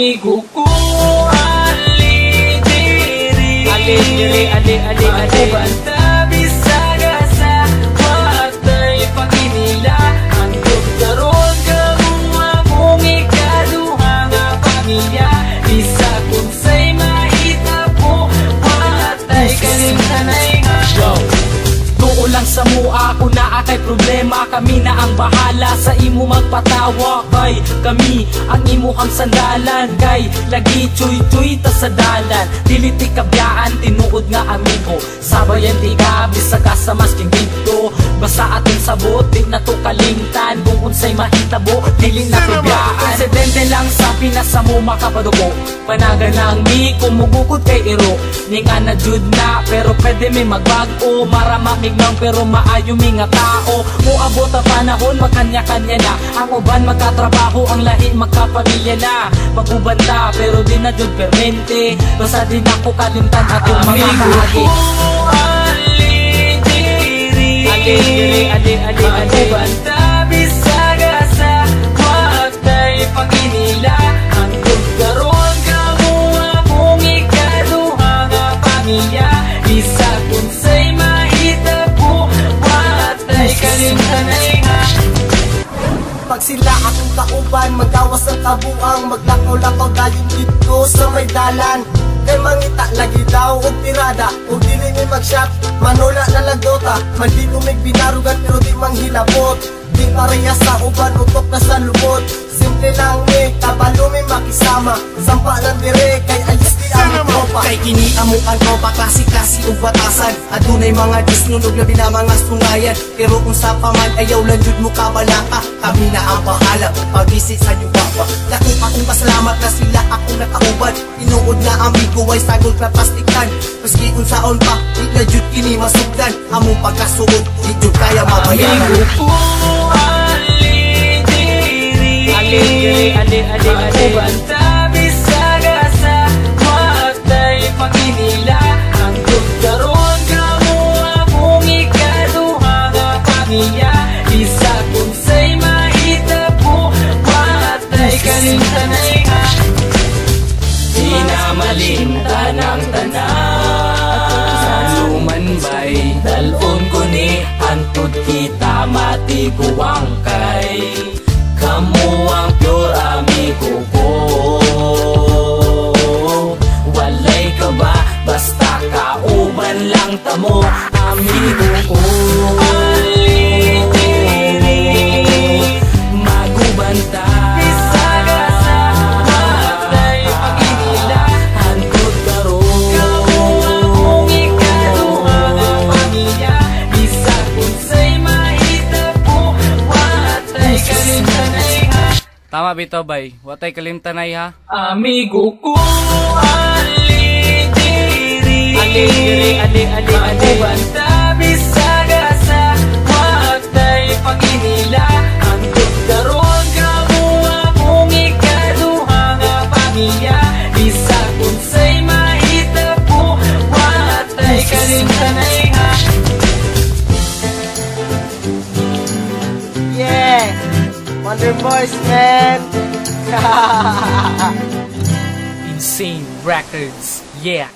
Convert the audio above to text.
amigo ko. Ali diri Magubanta bisaga sa watay paginila. Ang karon karong akong ikaduha nga pamilya. Bisa kung say mahitabo watay kalimtanay nga. Lang sa mua ako na akay problema. Kami na ang bahala sa imo magpatawa. Kay kami ang imuhang sandalan. Kay lagi chuy-chuy ta sa dalan. Dili ti kabyaan tinuod nga amigo. Sabayan ti ka bisag sa masking dito. Basta aton sabot di na to kalimtan. Kung unsay mahitabo dili na kabyaan. Insidente lang sa pinasa mo makapadugo. Panagan lang mi kumugukod kay iro. Ninga na jud na pero pwede mi magbago. Maramamig ng pero maayo mi nga tao. Muabot ang panahon magkanya-kanya na. Ang uban magkatrabaho, ang lahi magkapamilya na. Magubanda pero di na jud permente. Basta din ako kalimtan atong mga kahagi. Magubanda bisaga sa watay paginila. Ang karon kamo akong ikaduha nga pamilya. Bisa kung say pag sila akong kauban, magawas ang kabuang. Maglakaw-lakaw dayon dito sa may dalan. Kay mangita lagi daw og tirada. Og dili mi mag-shot, manula na lagdota. Maldito may binarugan pero di manghilabot. Di pareha sa uban, utok na sa lubot. Simple lang mi, kabalo mi makisama. Sampa lang dire, kay ayos di ang tropa. Kay kini amo ang tropa, klase-klase ug batasan. Adunay mga disnunog na mga sungayan. Pero kung sa paman ayaw lang jud mo kabalaka. Kami na ang bahala, pag-visit sa inyo baba. Lakong akong pasalamat na sila akong nakauban. Tinuod na amigo ay sagol na plastikan. Maski kung saon pa, di na jud kini masugdan. Among pagkasuod, di jud kaya mabayaran. Amigo ko, Magubanta bisaga sa watay paginila. Ang karon kamo akong ikaduha nga pamilya. Bisa kung say mahitabo watay kalimtanay nga. Di na malimtan ang tanan. Lumanbay dalon ko ni antud kita matiguang kay. Kamu ang pure amigo ko. Walay ka ba? Basta kauban lang tamo amigo ko. Magubanta bisaga sa watay paginila. Hangtod karon kamo akong ikaduha nga pamilya. Bisa kung say mahitabo watay kalimtanay. Tama bitaw bay, watay kalimtanay ha. Amigo ko, ali diri Magubanta bisaga sa watay paginila. Ang karon kamo akong ikaduha nga pamilya. Bisa kung say mahitabo watay kalimtanay nga. Yeah, Wonder Boys, man. Insane Records, yeah.